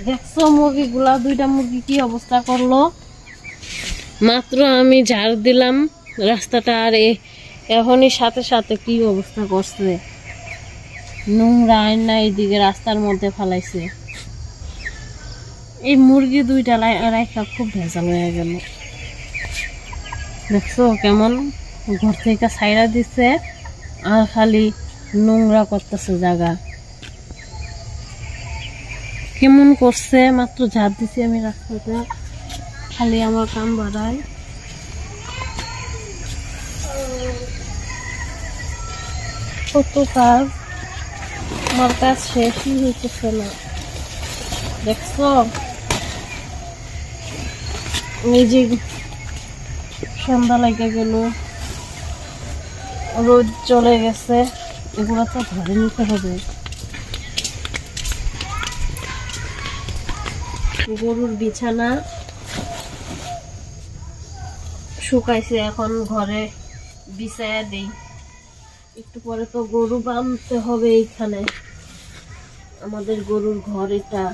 দেখছো মুরগিগুলা, দুইটা মুরগি কি অবস্থা করলো। মাত্র আমি ঝাড় দিলাম রাস্তাটা, আর এখনই সাথে সাথে কি অবস্থা করছে। নোংরা আয়না এইদিকে রাস্তার মধ্যে ফেলাইছে। এই মুরগি দুইটা রাখা খুব ভেজাল হয়ে গেল। দেখছো কেমন ঘর থেকে ছাইরা দিছে, আর খালি নোংরা করতেছে জায়গা। কেমন করছে, মাত্র ঝাড় দিছি আমি রাস্তাতে, খালি আমার কাম বাড়ায়। কত কাজ, আমার কাজ শেষই হইতেছে না। দেখছো এই যে সন্ধ্যা লেগে গেল, রোদ চলে গেছে, এগুলো তো ধরে নিতে হবে। গরুর বিছানা শুকাইছে, এখন ঘরে বিছায়া দেই। একটু পরে তো গরু বাঁধতে হবে এইখানে, আমাদের গরুর ঘর এটা।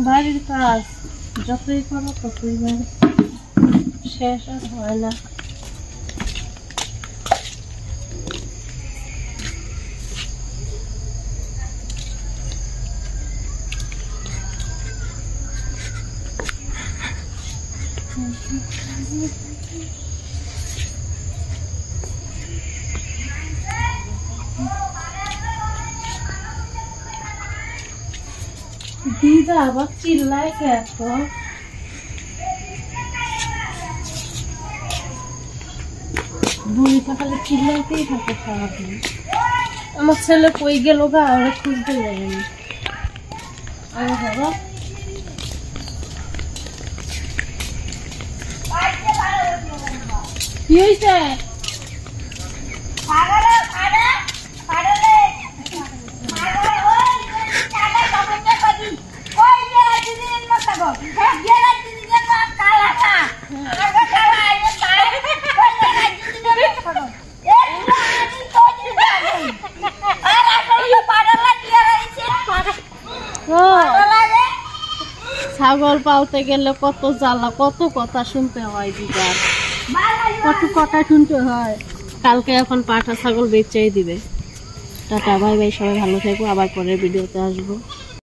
বাড়ির কাজ যতই করো ততই শেষ আর হয় না। দিদা আবার চিল্লায় এখন, বুড়িটা খালি চিল্লাইতেই থাকে সারাদিন। আমার ছেলে কই গেল গা, ওরা খুঁজতে যায়নি। আরে বাবা কি হয়েছে? ছাগল পালতে গেলে কত জ্বালা, কত কথা শুনতে হয় দিদার, কত কথা শুনতে হয়। কালকে এখন পাঠা ছাগল বেচাই দিবে। টাটা, বাই বাই, সবাই ভালো থাকবো, আবার পরের ভিডিওতে আসবো।